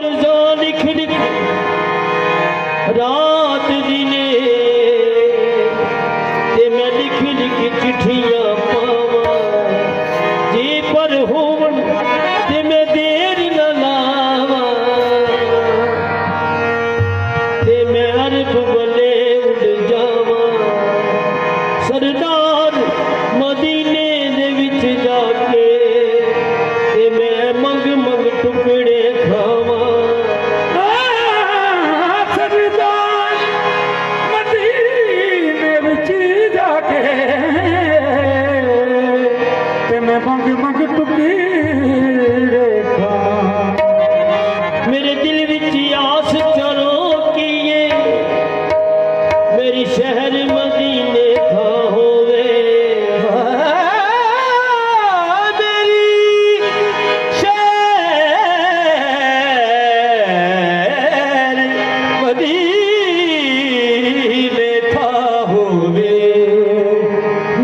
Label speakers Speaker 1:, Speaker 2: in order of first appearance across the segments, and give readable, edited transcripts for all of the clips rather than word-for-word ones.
Speaker 1: लिख लिख रात दिने ते मैं लिख लिख चिट्ठियां पावा जे पर होवन ते मैं देर न लावा ते मैं अरब बले उड़ जावा सरदार मदीने दे विच जाके ते मैं मंग मंग टुकड़े खावा मेरे दिल विच आस करो किए मेरी शहर मदीने था होवे मेरी शहर मदीने था होवे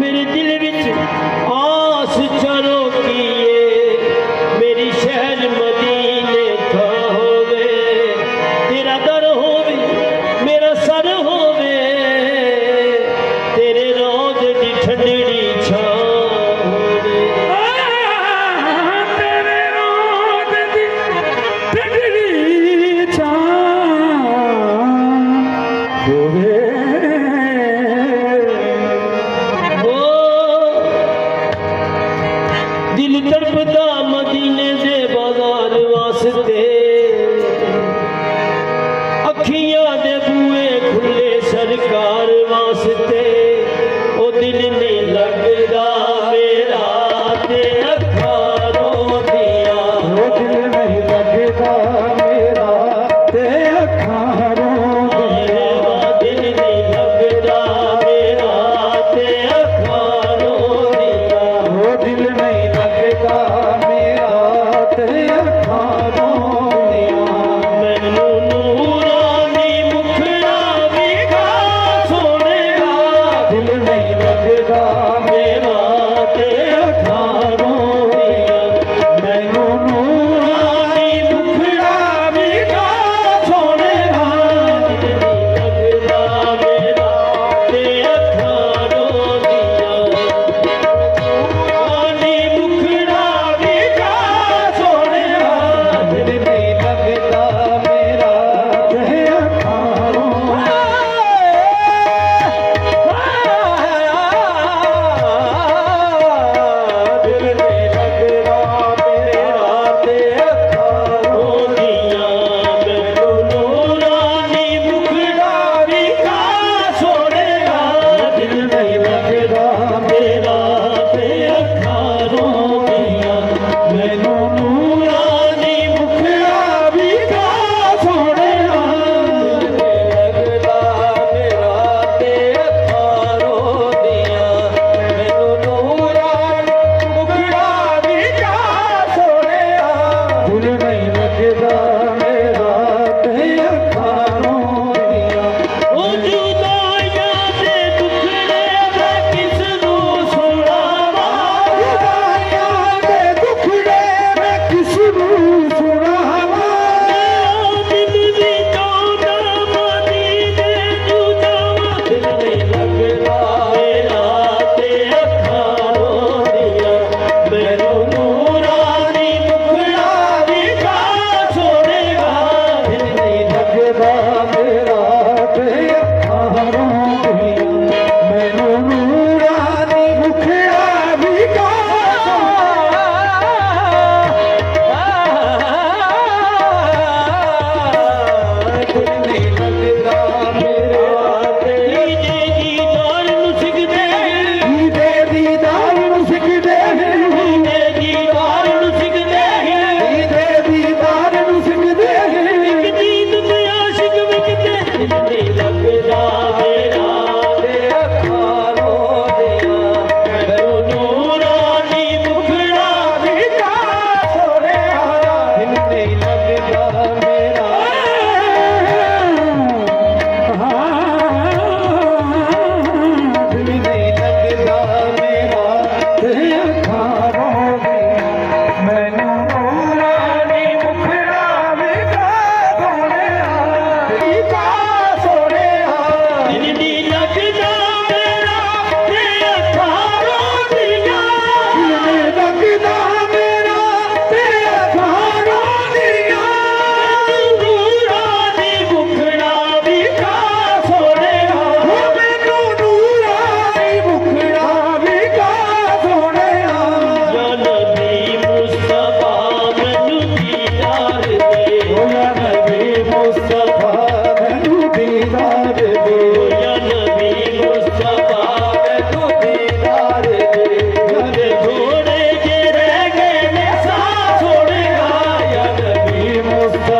Speaker 1: मेरे दिल विच आस करो किए मेरी शहर मदीने था होवे तेरा दर होवे मेरा सर होवे तेरे रोज दी ठंडड़ी छां होवे
Speaker 2: तेरे रोज दी ठंडड़ी छां होवे
Speaker 1: दिल तड़पदा मदीने दे बाजार वास्ते अखियां दे बूए खुले सरकार वास्ते ओ दिल नहीं लगदा मेरा ते अखां रोंदियां
Speaker 2: वो दिल नहीं लगदा मेरा ते अखां रोंदियां
Speaker 1: दिल नहीं लगदा मेरा ते अखां रोंदियां
Speaker 2: वो दिल नहीं लगदा मेरा ते अखां रोंदियां
Speaker 1: मैनू नूरानी मुखड़ा विखा सोहणेया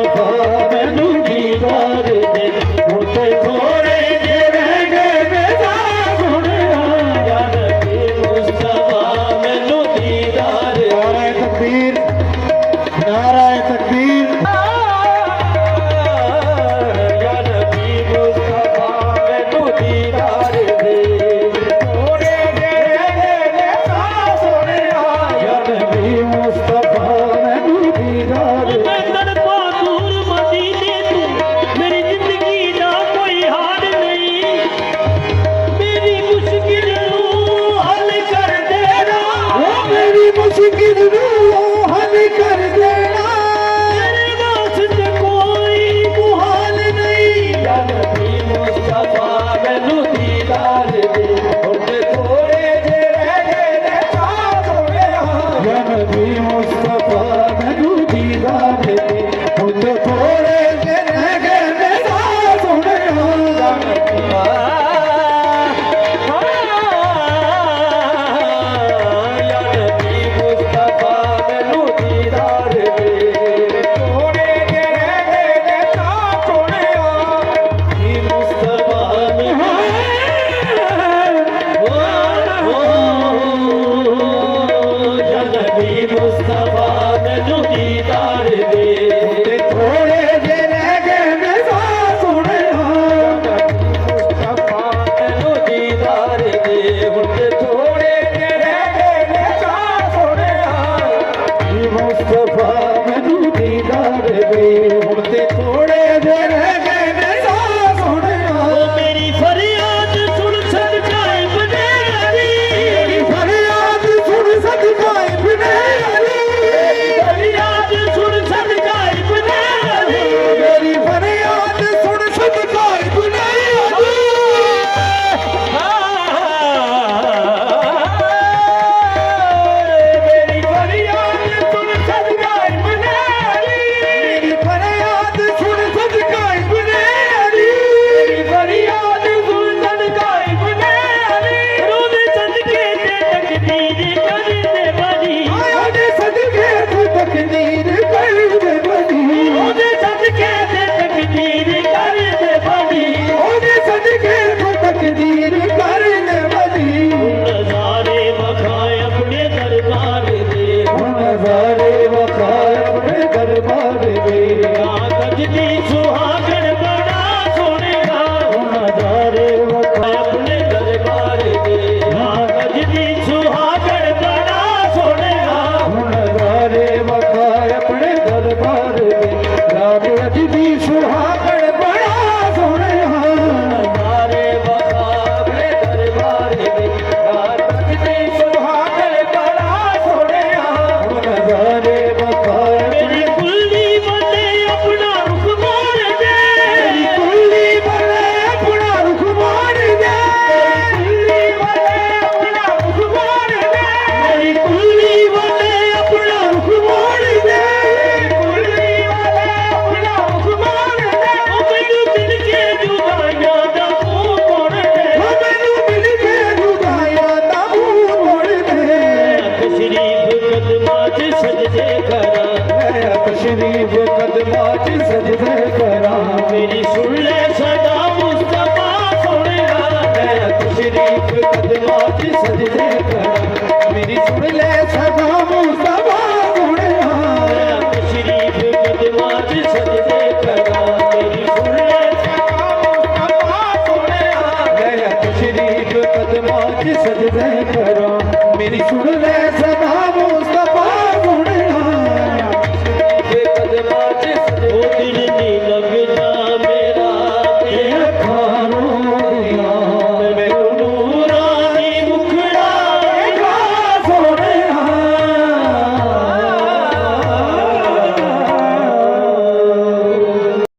Speaker 2: ਮੁਸਤਫਾ ਮੈਨੂੰ ਦੀਦਾਰ ਦੇ ਹੁਣ ਤੇ ਥੋੜੇ ਜਿਹੇ ਰਹਿ ਗਏ ਨੇ ਸਾਹ ਸੋਹਣਿਆ
Speaker 1: ਯਾ ਨਬੀ ਮੁਸਤਫਾ ਮੈਨੂੰ ਦੀਦਾਰ ਦੇ
Speaker 2: ਨਾਰਾ ਤਕਬੀਰ ਨਾਰਾ ਤਕਬੀਰ
Speaker 1: ਯਾ ਨਬੀ ਮੁਸਤਫਾ ਮੈਨੂੰ ਦੀਦਾਰ ਦੇ
Speaker 2: ਥੋੜੇ ਜਿਹੇ ਰਹਿ ਗਏ ਨੇ ਸਾਹ ਸੋਹਣਿਆ ਯਾ ਨਬੀ ਮੁਸਤਫਾ ਮੈਨੂੰ ਦੀਦਾਰ ਦੇ
Speaker 1: ਮੈਂ ਤੜਪਾ ਦੂਰ ਮਦੀਨੇ ਤੋਂ ਮੇਰੀ ਜ਼ਿੰਦਗੀ ਦਾ ਕੋਈ ਹਾਲ ਨਹੀਂ ਮੇਰੀ ਮੁਸ਼ਕਿਲ ਨੂੰ ਹੱਲ ਕਰ ਦੇਣਾ
Speaker 2: ਉਹ ਮੇਰੀ ਮੁਸ਼ਕਿਲ ਨੂੰ ਹੱਲ ਕਰ ਦੇਣਾ
Speaker 1: ਤੇਰੇ ਵਾਸਤੇ ਕੋਈ ਮੁਹਾਲ ਨਹੀਂ
Speaker 2: ਯਾ ਨਬੀ ਮੁਸਤਫਾ ਮੈਨੂੰ ਦੀਦਾਰ ਦੇ ਹੁਣ ਤੇ ਥੋੜੇ ਜਿਹੇ ਰਹਿ ਗਏ ਨੇ ਸਾਹ ਸੋਹਣਿਆ ਯਾ ਨਬੀ ਮੁਸਤਫਾ ਮੈਨੂੰ ਦੀਦਾਰ ਦੇ ਹੁਣ ਤੇ ਥੋੜੇ ਜਿਹੇ ਰਹਿ ਗਏ ਨੇ ਸਾਹ ਸੋਹਣਿਆ
Speaker 1: ਯਾ ਨਬੀ ਮੁਸਤਫਾ ਮੈਨੂੰ ਦੀਦਾਰ ਦੇ
Speaker 2: ਥੋੜੇ ਜਿਹੇ ਰਹਿ ਗਏ ਨੇ ਸਾਹ ਸੋਹਣਿਆ
Speaker 1: ਨਬੀ ਮੁਸਤਫਾ ਮੈਨੂੰ ਯਾ ਨਬੀ ਮੁਸਤਫਾ ਮੈਨੂੰ ਦੀਦਾਰ ਦੇ
Speaker 2: ਤੇ ਥੋੜੇ ਜਿਹੇ ਰਹਿ ਗਏ ਨੇ ਸਾਹ ਸੋਹਣਿਆ
Speaker 1: ਮੁਸਤਫਾ ਮੈਨੂੰ ਦੀਦਾਰ ਦੇ ਹੁਣ ਤੇ ਥੋੜੇ ਜਿਹੇ ਰਹਿ ਗਏ ਨੇ
Speaker 2: ਸਾਹ ਸੋਹਣਿਆ ਜੀ ਮੁਸਤਫਾ ਮੈਨੂੰ ਦੀਦਾਰ ਦੇ ਹੁਣ ਤੇ ਥੋੜੇ ਜਿਹੇ ਰਹਿ ਗਏ ਨੇ ਸਾਹ ਸੋਹਣਿਆ
Speaker 1: ਉਹ ਮੇਰੀ ਫਰਿਆਦ ਸੁਣ ਸਦਕਾਏ ਬਨੇ ਅਲੀ
Speaker 2: ਫਰਿਆਦ ਸੁਣ ਸਦਕਾਏ ਬਿਨੇ ਅਲੀ
Speaker 1: ਫਰਿਆਦ ਸੁਣ ਸਦਕਾਏ ਬਨੇ ਅਲੀ
Speaker 2: ਮੇਰੀ ਫਰਿਆਦ ਸੁਣ ਸਦਕਾਏ ਬਿਨੇ ਅਲੀ
Speaker 1: ਮੇਰੀ ਫਰਿਆਦ ਸੁਣ ਸਦਕਾਏ ਬਨੇ ਅਲੀ
Speaker 2: ਮੇਰੀ ਫਰਿਆਦ ਸੁਣ ਸਦਕਾਏ ਬਿਨੇ ਅਲੀ
Speaker 1: ਮੇਰੀ ਫਰਿਆਦ ਸੁਣ ਸਦਕਾਏ ਬਨੇ ਅਲੀ ਰੋਦੇ ਸਦਕੇ ਤੇ ਤਕਦੀਰ ਕਰਦੇ ਬਣੀ
Speaker 2: ਉਹਦੇ ਸਦਕੇ ਤੂੰ ਤਕਦੀਰ ਕਰ ਦੇ ਬਣੀ
Speaker 1: ਉਹਦੇ ਸਦਕੇ ਤੇ ਤਕਦੀਰ ਕਰਦੇ ਬਣੀ
Speaker 2: ਉਹਦੇ ਸਦਕੇ ਤੂੰ ਤਕਦੀਰ ਕਰ ਦੇ ਬਣੀ
Speaker 1: ਨਜ਼ਾਰੇ ਵਖਾਏ ਆਪਣੇ ਦਰਬਾਰ ਦੇ
Speaker 2: ਹੁਣ ਨਜ਼ਾਰੇ ਵਖਾਏ ਆਪਣੇ ਦਰਬਾਰ ਦੇ
Speaker 1: ਕਾਗਜ਼ ਦੀ ਸੁਹਾਗਣ ਬੜਾ ਸੋਹਣਿਆ
Speaker 2: ਹੁਣ ਨਜ਼ਾਰੇ ਵਖਾਏ
Speaker 1: ਆਪਣੇ ਦਰਬਾਰ ਦੇ ਕਾਗਜ਼ ਦੀ ਸੁਹਾਗਣ ਬੜਾ ਸੋਹਣਿਆ
Speaker 2: ਹੁਣ ਨਜ਼ਾਰੇ ਵਖਾਏ ਆਪਣੇ ਦਰਬਾਰ ਦੇ ਰਾਜ ਦੀ ਸੁਹਾਗਣ ਬੜਾ ਸੋਹਣਿਆ
Speaker 1: ਨਜ਼ਾਰੇ ਵਖਾ ਆਪਣੇ ਦਰਬਾਰ ਦੇ ਕਾਗਜ਼ ਦੀ ਸੁਹਾਗਣ ਬੜਾ ਸੋਹਣਿਆ
Speaker 2: ਹੁਣ ਨਜ਼ਾਰੇ ਵਖਾਏ
Speaker 1: ਮੇਰੀ ਕੁੱਲੀ ਬੰਦੇ ਆਪਣਾ ਰੁਖ ਮੋੜ ਦੇ
Speaker 2: ਮੇਰੀ ਕੁੱਲੀ ਬਲੇ ਆਪਣਾ ਰੁਖ ਮਾਰ ਦੇ
Speaker 1: ਕੁੱਲੀ ਬੰਦੇ ਆਪਣਾ ਰੁਖ ਮੋੜ ਦੇ ਮੇਰੀ ਕੁੱਲੀ ਬੰਦੇ ਆਪਣਾ ਰੁਖ ਮੋੜ ਦੇ ਕੁੱਲੀ ਬੰਦੇ ਆਪਣਾ ਰੁਖ ਮੋੜ ਦੇ ਉਹ ਮੈਨੂੰ ਮਿਲ ਕੇ ਜੁਦਾਈਆਂ ਦਾ ਮੂੰਹ ਮੋੜ ਦੇ
Speaker 2: ਉਹ ਮੈਨੂੰ ਮਿਲ ਕੇ ਜੁਦਾਈਆਂ ਦਾ ਮੂੰਹ ਮੋੜ ਦੇ
Speaker 1: ਤਸ਼ਰੀਫ ਕਦਮਾਂ 'ਚ ਸਜਦੇ ਕਰਾਂ
Speaker 2: ਮੈਂ ਤਸ਼ਰੀਫ ਕਦਮਾਂ 'ਚ ਸਜਦੇ ਕਰਾਂ
Speaker 1: ਮੇਰੀ ਸੁਣ ਲੈ